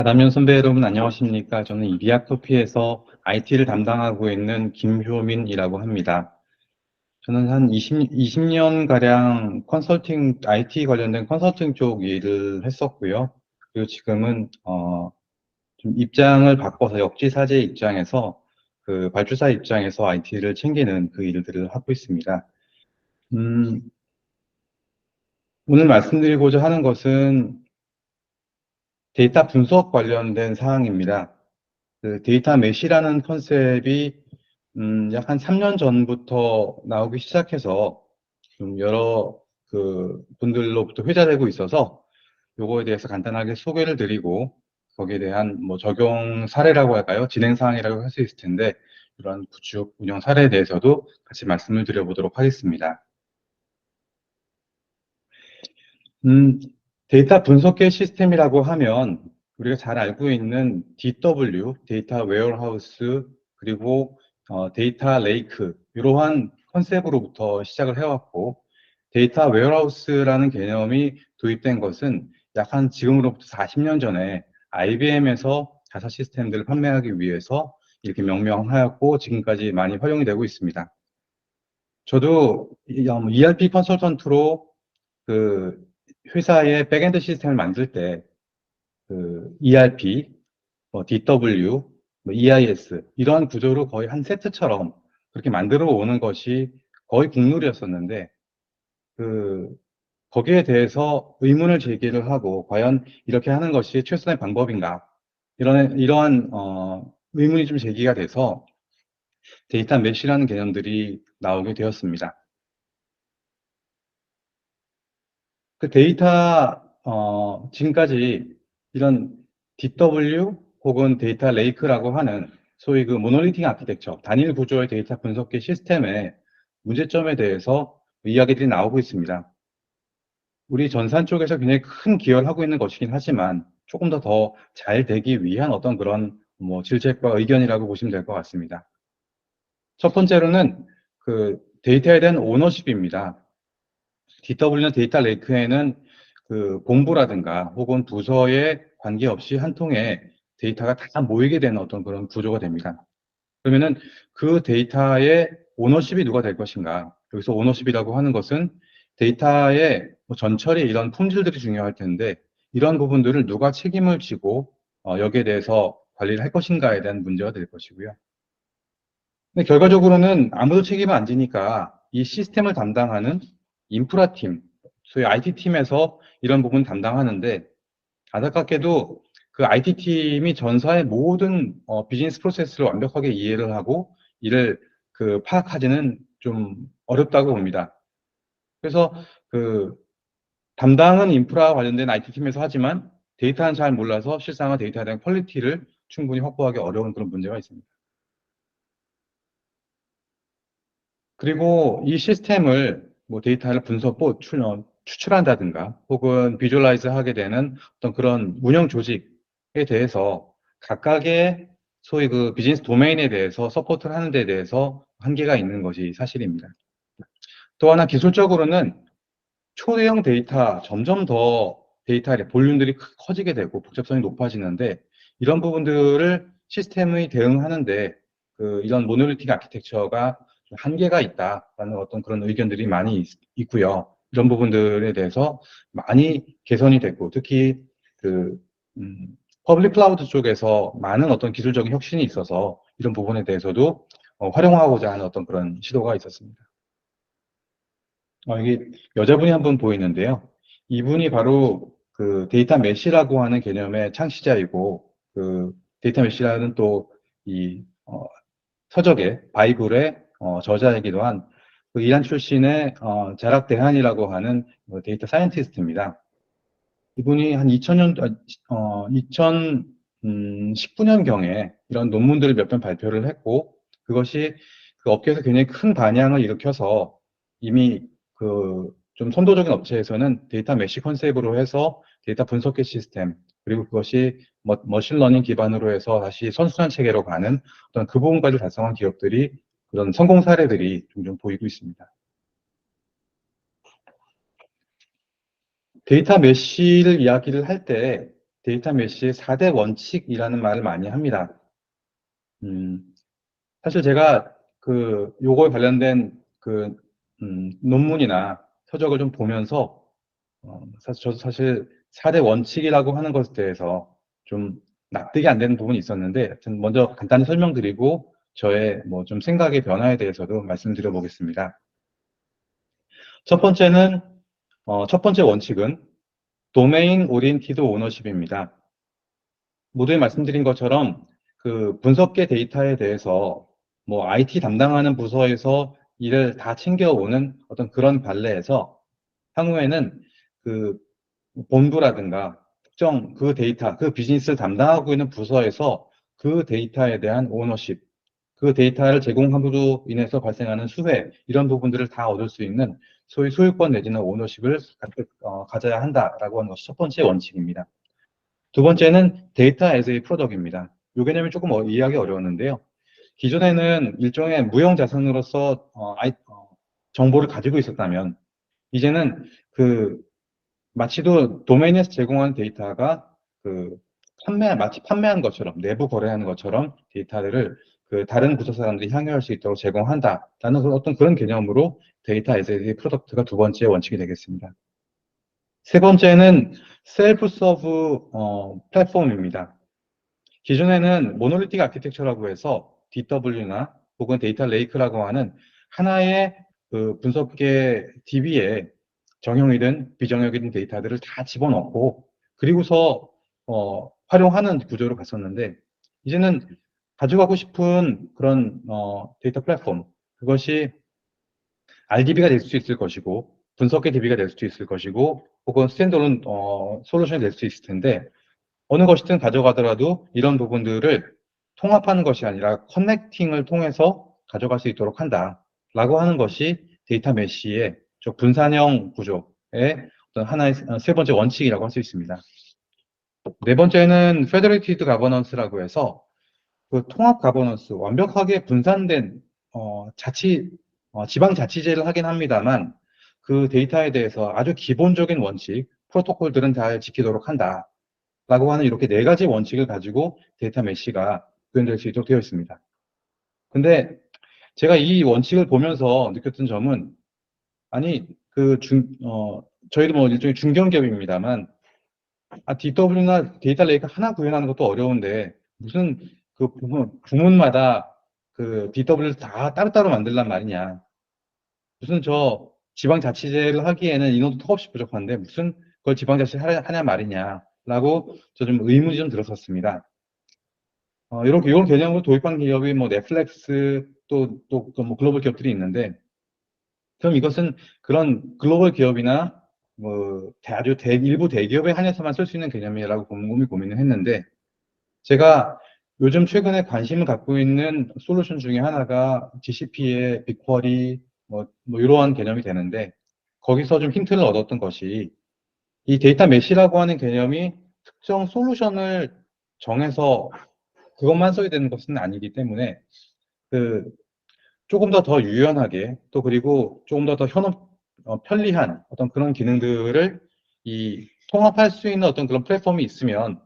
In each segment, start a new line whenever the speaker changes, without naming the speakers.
남현 선배 여러분 안녕하십니까? 저는 이비아커피에서 IT를 담당하고 있는 김효민이라고 합니다. 저는 한 20년가량 컨설팅, IT 관련된 컨설팅 쪽 일을 했었고요. 그리고 지금은, 좀 입장을 바꿔서 역지사지 입장에서 그 발주사 입장에서 IT를 챙기는 그 일들을 하고 있습니다. 음, 오늘 말씀드리고자 하는 것은 데이터 분석 관련된 사항입니다. 그 데이터 메시라는 컨셉이 약 한 3년 전부터 나오기 시작해서 좀 여러 그 분들로부터 회자되고 있어서 요거에 대해서 간단하게 소개를 드리고 거기에 대한 뭐 적용 사례라고 할까요? 진행 사항이라고 할 수 있을 텐데 이런 구축 운영 사례에 대해서도 같이 말씀을 드려보도록 하겠습니다. 음, 데이터 분석계 시스템이라고 하면 우리가 잘 알고 있는 DW, 데이터 웨어하우스, 그리고 데이터 레이크, 이러한 컨셉으로부터 시작을 해왔고, 데이터 웨어하우스라는 개념이 도입된 것은 약 한 지금으로부터 40년 전에 IBM에서 자사 시스템들을 판매하기 위해서 이렇게 명명하였고, 지금까지 많이 활용이 되고 있습니다. 저도 ERP 컨설턴트로 그 회사의 백엔드 시스템을 만들 때 그 ERP, DW, EIS 이런 구조로 거의 한 세트처럼 그렇게 만들어 오는 것이 거의 국룰이었었는데 그 거기에 대해서 의문을 제기를 하고 과연 이렇게 하는 것이 최선의 방법인가 이러한 의문이 좀 제기가 돼서 데이터 메시라는 개념들이 나오게 되었습니다. 그 데이터, 지금까지 이런 DW 혹은 데이터 레이크라고 하는 소위 그 모노리틱 아키텍처, 단일 구조의 데이터 분석기 시스템의 문제점에 대해서 이야기들이 나오고 있습니다. 우리 전산 쪽에서 굉장히 큰 기여를 하고 있는 것이긴 하지만 조금 더 잘 되기 위한 어떤 그런 뭐 질책과 의견이라고 보시면 될 것 같습니다. 첫 번째로는 그 데이터에 대한 오너십입니다. DW나 데이터 레이크에는 그 본부라든가 혹은 부서에 관계없이 한 통에 데이터가 다 모이게 되는 어떤 그런 구조가 됩니다. 그러면은 그 데이터의 오너십이 누가 될 것인가? 여기서 오너십이라고 하는 것은 데이터의 뭐 전처리 이런 품질들이 중요할 텐데 이런 부분들을 누가 책임을 지고 여기에 대해서 관리를 할 것인가에 대한 문제가 될 것이고요. 근데 결과적으로는 아무도 책임을 안 지니까 이 시스템을 담당하는 인프라팀, 소위 IT팀에서 이런 부분 담당하는데 안타깝게도 그 IT팀이 전사의 모든 비즈니스 프로세스를 완벽하게 이해를 하고 이를 그 파악하지는 좀 어렵다고 봅니다. 그래서 그 담당은 인프라 관련된 IT팀에서 하지만 데이터는 잘 몰라서 실상은 데이터에 대한 퀄리티를 충분히 확보하기 어려운 그런 문제가 있습니다. 그리고 이 시스템을 뭐 데이터를 추출한다든가 혹은 비주얼라이즈 하게 되는 어떤 그런 운영 조직에 대해서 각각의 소위 그 비즈니스 도메인에 대해서 서포트를 하는 데 대해서 한계가 있는 것이 사실입니다. 또 하나 기술적으로는 초대형 데이터 점점 더 데이터의 볼륨들이 커지게 되고 복잡성이 높아지는데 이런 부분들을 시스템의 대응하는데 그 이런 모노리틱 아키텍처가 좀 한계가 있다라는 어떤 그런 의견들이 많이 있고요. 이런 부분들에 대해서 많이 개선이 됐고 특히 그 퍼블릭 클라우드 쪽에서 많은 어떤 기술적인 혁신이 있어서 이런 부분에 대해서도 활용하고자 하는 어떤 그런 시도가 있었습니다. 이게 여자분이 한 분 보이는데요. 이분이 바로 그 데이터 메시라고 하는 개념의 창시자이고, 그 데이터 메시라는 또 이 서적의 바이블의 저자이기도 한 그 이란 출신의 자락 대한이라고 하는 데이터 사이언티스트입니다. 이분이 한 2000년, 2019년경에 이런 논문들을 몇 편 발표를 했고, 그것이 그 업계에서 굉장히 큰 반향을 일으켜서 이미 그 좀 선도적인 업체에서는 데이터 메쉬 컨셉으로 해서 데이터 분석계 시스템, 그리고 그것이 머신러닝 기반으로 해서 다시 선순환 체계로 가는 어떤 그 부분까지 달성한 기업들이 그런 성공 사례들이 종종 보이고 있습니다. 데이터 메쉬를 이야기를 할 때 데이터 메쉬의 4대 원칙이라는 말을 많이 합니다. 사실 제가 요거에 관련된 논문이나 서적을 좀 보면서, 저도 사실 4대 원칙이라고 하는 것에 대해서 좀 납득이 안 되는 부분이 있었는데, 하여튼 먼저 간단히 설명드리고, 저의 뭐 좀 생각의 변화에 대해서도 말씀드려 보겠습니다. 첫 번째 원칙은 도메인 오리엔티드 오너십입니다. 모두에 말씀드린 것처럼 분석계 데이터에 대해서 뭐 IT 담당하는 부서에서 일을 다 챙겨오는 어떤 그런 관례에서 향후에는 그 본부라든가 특정 그 데이터, 그 비즈니스를 담당하고 있는 부서에서 그 데이터에 대한 오너십, 그 데이터를 제공함으로 인해서 발생하는 수혜, 이런 부분들을 다 얻을 수 있는 소위 소유권 내지는 오너십을 가져야 한다라고 하는 것이 첫 번째 원칙입니다. 두 번째는 데이터 as a product입니다. 이 개념이 조금 이해하기 어려웠는데요. 기존에는 일종의 무형 자산으로서 정보를 가지고 있었다면, 이제는 마치도 도메인에서 제공한 데이터가 마치 판매한 것처럼, 내부 거래하는 것처럼 데이터들을 다른 부서 사람들이 향유할 수 있도록 제공한다라는 어떤 그런 개념으로 데이터 as a product가 두 번째 원칙이 되겠습니다. 세 번째는 셀프 서브 플랫폼입니다. 기존에는 모노리틱 아키텍처라고 해서 DW나 혹은 데이터 레이크라고 하는 하나의 분석계 DB에 정형이든 비정형이든 데이터들을 다 집어넣고 그리고서 활용하는 구조로 갔었는데, 이제는 가져가고 싶은 그런 데이터 플랫폼, 그것이 RDB가 될 수 있을 것이고 분석계 DB가 될 수도 있을 것이고 혹은 스탠드얼론 솔루션이 될 수 있을 텐데, 어느 것이든 가져가더라도 이런 부분들을 통합하는 것이 아니라 커넥팅을 통해서 가져갈 수 있도록 한다라고 하는 것이 데이터 메쉬의 분산형 구조의 어떤 하나의 세 번째 원칙이라고 할 수 있습니다. 네 번째는 페더레이티드 가버넌스라고 해서 통합 가버넌스, 완벽하게 분산된 지방자치제를 하긴 합니다만 그 데이터에 대해서 아주 기본적인 원칙, 프로토콜들은 잘 지키도록 한다. 라고 하는 이렇게 네 가지 원칙을 가지고 데이터 메쉬가 구현될 수 있도록 되어 있습니다. 근데 제가 이 원칙을 보면서 느꼈던 점은, 아니, 저희도 뭐 일종의 중견기업입니다만, DW나 데이터 레이크 하나 구현하는 것도 어려운데, 무슨 부문마다 DW를 다 따로따로 만들란 말이냐. 무슨 지방자치제를 하기에는 인원도 턱없이 부족한데, 무슨 그걸 지방자치를 하냐 말이냐라고 저 좀 의문이 좀 들었었습니다. 이런 개념으로 도입한 기업이 뭐 넷플릭스 뭐 글로벌 기업들이 있는데, 그럼 이것은 그런 글로벌 기업이나 뭐 일부 대기업에 한해서만 쓸 수 있는 개념이라고 곰곰이 고민을 했는데, 제가 요즘 최근에 관심을 갖고 있는 솔루션 중에 하나가 GCP의 빅쿼리 이러한 개념이 되는데, 거기서 좀 힌트를 얻었던 것이 이 데이터 메시라고 하는 개념이 특정 솔루션을 정해서 그것만 써야 되는 것은 아니기 때문에 조금 더 유연하게 또 그리고 조금 더 편리한 어떤 그런 기능들을 통합할 수 있는 어떤 그런 플랫폼이 있으면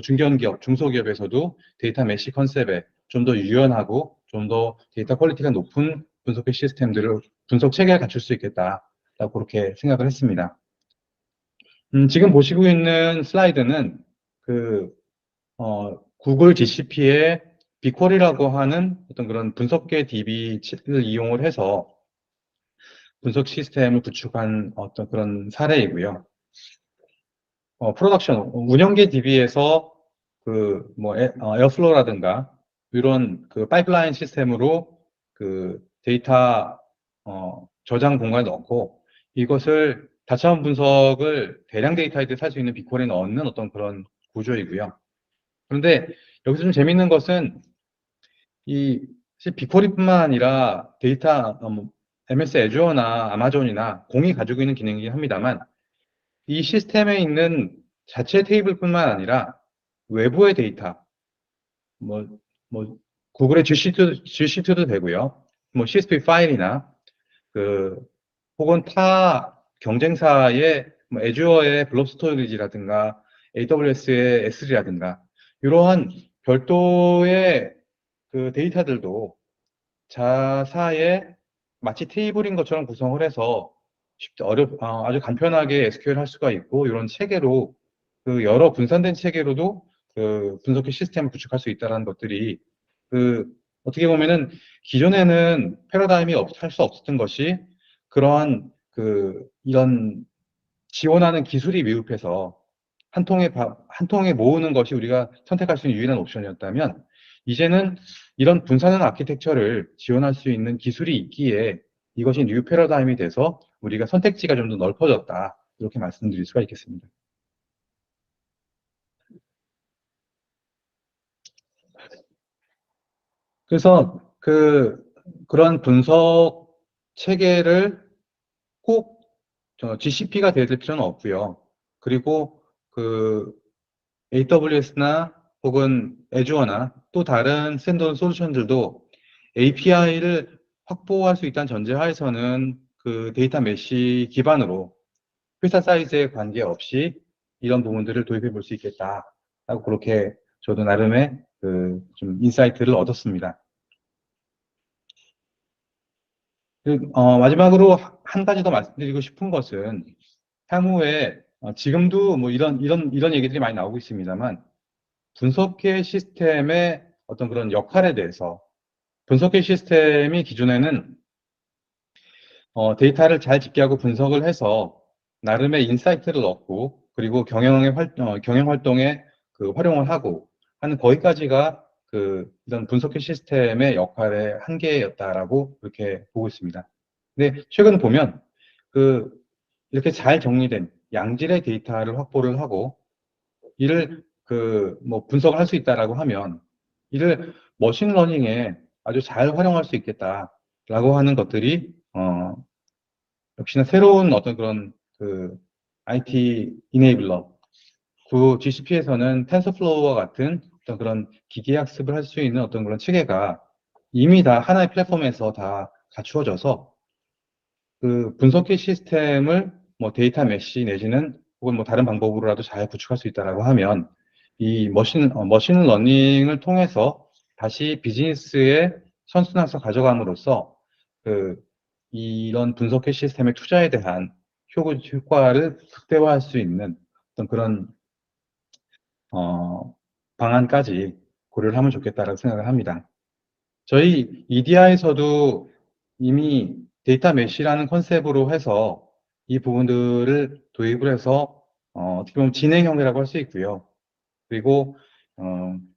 중견기업, 중소기업에서도 데이터 메시 컨셉에 좀 더 유연하고 좀 더 데이터 퀄리티가 높은 분석의 시스템들을 분석 체계를 갖출 수 있겠다라고 그렇게 생각을 했습니다. 지금 보시고 있는 슬라이드는 구글 GCP의 빅쿼리라고 하는 어떤 그런 분석계 DB를 이용을 해서 분석 시스템을 구축한 어떤 그런 사례이고요. 운영계 DB에서 에어플로우라든가 이런 파이프라인 시스템으로 데이터 저장 공간에 넣고 이것을 다차원 분석을 대량 데이터에 살 수 있는 빅쿼리에 넣는 어떤 그런 구조이고요. 그런데 여기서 좀 재밌는 것은 사실 빅쿼리뿐만 아니라 MS 애주어나 아마존이나 공이 가지고 있는 기능이긴 합니다만 이 시스템에 있는 자체 테이블뿐만 아니라 외부의 데이터, 뭐, 구글의 G시트도 되고요. CSV 파일이나 혹은 타 경쟁사의 애주어의 블록 스토리지라든가 AWS의 S3라든가 이러한 별도의 그 데이터들도 자사의 마치 테이블인 것처럼 구성을 해서 아주 간편하게 SQL 할 수가 있고 이런 체계로 그 여러 분산된 체계로도 그 분석기 시스템을 구축할 수 있다는 것들이 그 어떻게 보면은 기존에는 패러다임이 할 수 없었던 것이 그러한 그 이런 지원하는 기술이 미흡해서 한 통에 모으는 것이 우리가 선택할 수 있는 유일한 옵션이었다면 이제는 이런 분산형 아키텍처를 지원할 수 있는 기술이 있기에 이것이 뉴 패러다임이 돼서 우리가 선택지가 좀 더 넓어졌다. 이렇게 말씀드릴 수가 있겠습니다. 그래서 그런 분석 체계를 꼭 GCP가 될 필요는 없고요. 그리고 그 AWS나 혹은 애주어나 또 다른 스탠더드 솔루션들도 API를 확보할 수 있다는 전제하에서는 그 데이터 메쉬 기반으로 회사 사이즈에 관계없이 이런 부분들을 도입해 볼 수 있겠다. 하고 그렇게 저도 나름의 그 좀 인사이트를 얻었습니다. 마지막으로 한 가지 더 말씀드리고 싶은 것은 향후에 지금도 뭐 이런 얘기들이 많이 나오고 있습니다만 분석계 시스템의 어떤 그런 역할에 대해서 분석계 시스템이 기존에는 데이터를 잘 집계하고 분석을 해서 나름의 인사이트를 얻고 그리고 경영 활동에 그 활용을 하고 하는 거기까지가 이런 분석계 시스템의 역할의 한계였다라고 그렇게 보고 있습니다. 근데 최근 보면 그 이렇게 잘 정리된 양질의 데이터를 확보를 하고 이를 뭐 분석을 할 수 있다라고 하면 이를 머신러닝에 아주 잘 활용할 수 있겠다라고 하는 것들이 역시나 새로운 어떤 그런 IT 이네이블러 그 GCP에서는 텐서플로우와 같은 어떤 그런 기계 학습을 할 수 있는 어떤 그런 체계가 이미 다 하나의 플랫폼에서 다 갖추어져서 그 분석기 시스템을 뭐 데이터 메쉬 내지는 혹은 뭐 다른 방법으로라도 잘 구축할 수 있다라고 하면 이 머신 러닝을 통해서 다시 비즈니스의 선순환에서 가져감으로써 이런 분석기 시스템의 투자에 대한 효과를 극대화할 수 있는 어떤 그런 방안까지 고려를 하면 좋겠다라고 생각을 합니다. 저희 EDI에서도 이미 데이터 메쉬라는 컨셉으로 해서 이 부분들을 도입을 해서 어떻게 보면 진행형이라고 할 수 있고요. 그리고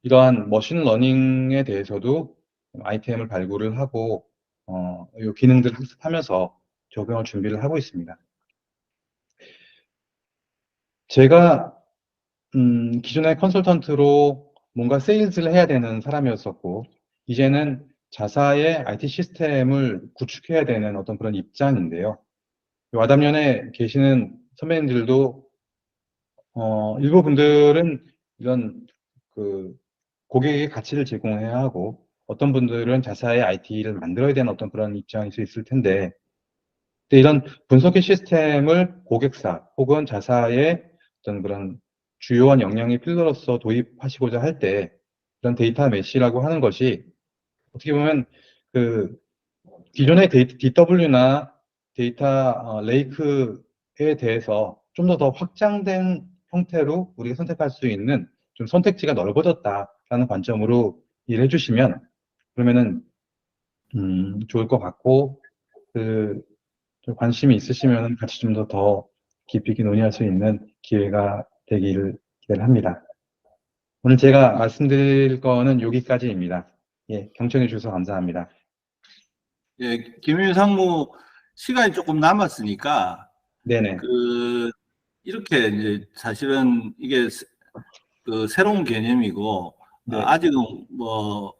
이러한 머신러닝에 대해서도 아이템을 발굴을 하고 이 기능들을 학습하면서 적용할 준비를 하고 있습니다. 제가 기존의 컨설턴트로 뭔가 세일즈를 해야 되는 사람이었었고 이제는 자사의 IT 시스템을 구축해야 되는 어떤 그런 입장인데요. 와담연에 계시는 선배님들도 일부 분들은 이런 고객에게 가치를 제공해야 하고 어떤 분들은 자사의 IT를 만들어야 되는 어떤 그런 입장일 수 있을 텐데 이런 분석의 시스템을 고객사 혹은 자사의 어떤 그런 주요한 역량의 필러로서 도입하시고자 할 때 이런 데이터 메쉬라고 하는 것이 어떻게 보면 기존의 DW나 데이터 레이크에 대해서 좀 더 확장된 형태로 우리가 선택할 수 있는 좀 선택지가 넓어졌다라는 관점으로 이해를 해주시면 그러면은 좋을 것 같고 좀 관심이 있으시면 같이 좀 더 깊이 있게 논의할 수 있는 기회가 되기를 기대를 합니다. 오늘 제가 말씀드릴 거는 여기까지입니다. 예, 경청해 주셔서 감사합니다.
예, 김윤 상무 시간이 조금 남았으니까
네네.
이렇게 이제 사실은 이게 새로운 개념이고
네.
아직은 뭐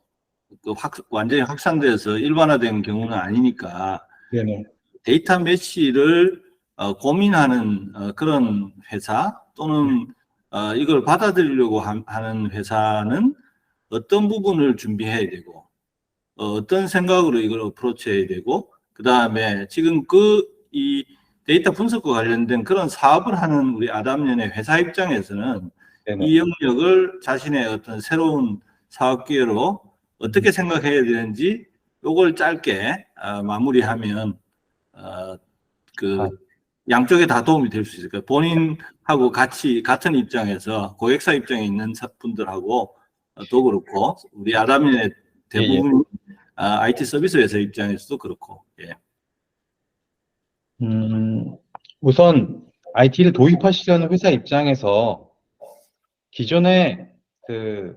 완전히 확산돼서 일반화된 경우는 아니니까
네네.
데이터 메쉬를 고민하는 그런 회사 또는 이걸 받아들이려고 하는 회사는 어떤 부분을 준비해야 되고 어떤 생각으로 이걸 어프로치해야 되고 그 다음에 지금 이 데이터 분석과 관련된 그런 사업을 하는 우리 아담년의 회사 입장에서는
네네.
이 영역을 자신의 어떤 새로운 사업 기회로 어떻게 생각해야 되는지 요걸 짧게 마무리하면 그
아,
양쪽에 다 도움이 될 수 있을 거예요. 본인하고 같은 입장에서 고객사 입장에 있는 분들하고 또 그렇고 우리 아담인의
예, 예.
대부분 IT 서비스 회사 입장에서도 그렇고. 예.
우선 IT를 도입하시려는 회사 입장에서 기존에 그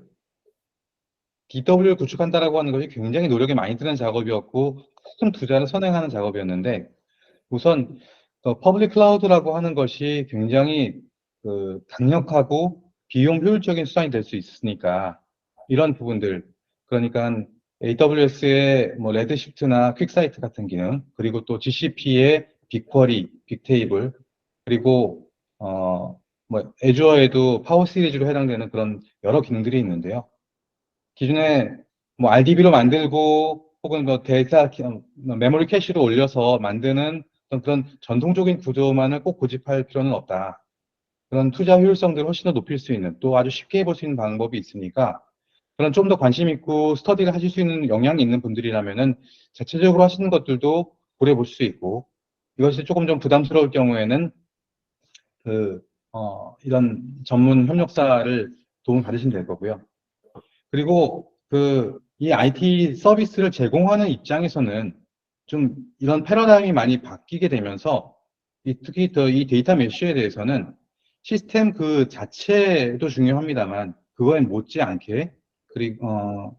DW를 구축한다라고 하는 것이 굉장히 노력이 많이 드는 작업이었고 큰 투자를 선행하는 작업이었는데 우선 퍼블릭 클라우드라고 하는 것이 굉장히 강력하고 비용 효율적인 수단이 될 수 있으니까 이런 부분들 그러니까 AWS의 뭐 레드시프트나 퀵사이트 같은 기능 그리고 또 GCP의 빅쿼리, 빅테이블 그리고 뭐 애주어에도 파워 시리즈로 해당되는 그런 여러 기능들이 있는데요. 기존에 뭐 RDB로 만들고 혹은 뭐 메모리 캐시로 올려서 만드는 어떤 그런 전통적인 구조만을 꼭 고집할 필요는 없다. 그런 투자 효율성들을 훨씬 더 높일 수 있는 또 아주 쉽게 해볼 수 있는 방법이 있으니까 그런 좀 더 관심 있고 스터디를 하실 수 있는 역량이 있는 분들이라면은 자체적으로 하시는 것들도 고려해 볼 수 있고 이것이 조금 좀 부담스러울 경우에는 이런 전문 협력사를 도움 받으시면 될 거고요. 그리고 이 IT 서비스를 제공하는 입장에서는 좀 이런 패러다임이 많이 바뀌게 되면서 특히 더 이 데이터 메쉬에 대해서는 시스템 그 자체도 중요합니다만 그거에 못지않게 그리고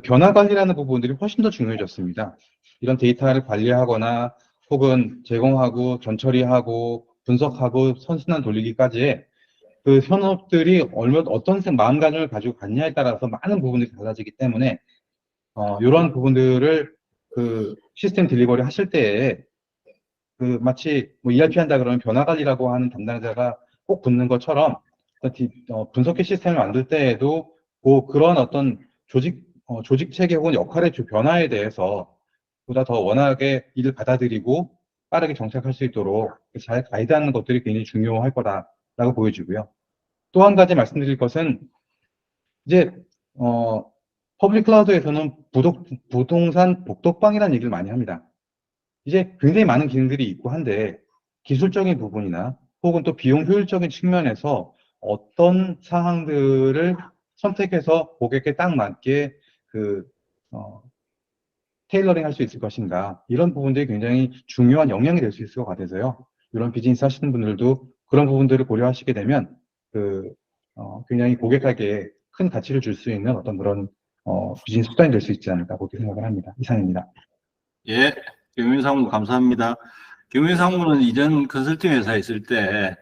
변화 관리라는 부분들이 훨씬 더 중요해졌습니다. 이런 데이터를 관리하거나 혹은 제공하고 전처리하고 분석하고 선순환 돌리기까지의 그 현업들이 어떤 마음가짐을 가지고 갔냐에 따라서 많은 부분들이 달라지기 때문에 이런 부분들을 시스템 딜리버리 하실 때에 마치 뭐 ERP 한다 그러면 변화 관리라고 하는 담당자가 꼭 붙는 것처럼 분석기 시스템을 만들 때에도 그런 어떤 조직 체계 혹은 역할의 변화에 대해서 보다 더 원활하게 이를 받아들이고 빠르게 정착할 수 있도록 잘 가이드하는 것들이 굉장히 중요할 거다라고 보여지고요. 또 한 가지 말씀드릴 것은 이제 퍼블릭 클라우드에서는 부동산 복덕방이라는 얘기를 많이 합니다. 이제 굉장히 많은 기능들이 있고 한데 기술적인 부분이나 혹은 또 비용 효율적인 측면에서 어떤 사항들을 선택해서 고객에 딱 맞게 테일러링 할 수 있을 것인가 이런 부분들이 굉장히 중요한 영향이 될 수 있을 것 같아서요. 이런 비즈니스 하시는 분들도 그런 부분들을 고려하시게 되면 굉장히 고객에게 큰 가치를 줄 수 있는 어떤 그런 비즈니스 수단이 될 수 있지 않을까 그렇게 생각을 합니다. 이상입니다.
예. 김용민 상무 감사합니다. 김용민 상무는 이전 컨설팅 회사에 있을 때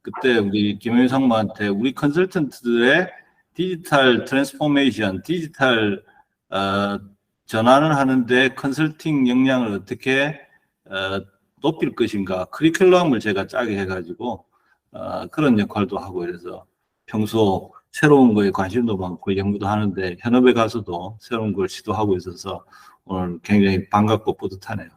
그때 우리 김용민 상무한테 우리 컨설턴트들의 디지털 트랜스포메이션, 디지털 전환을 하는데 컨설팅 역량을 어떻게 높일 것인가 커리큘럼을 제가 짜게 해가지고 그런 역할도 하고 이래서 평소 새로운 거에 관심도 많고 연구도 하는데 현업에 가서도 새로운 걸 시도하고 있어서 오늘 굉장히 반갑고 뿌듯하네요.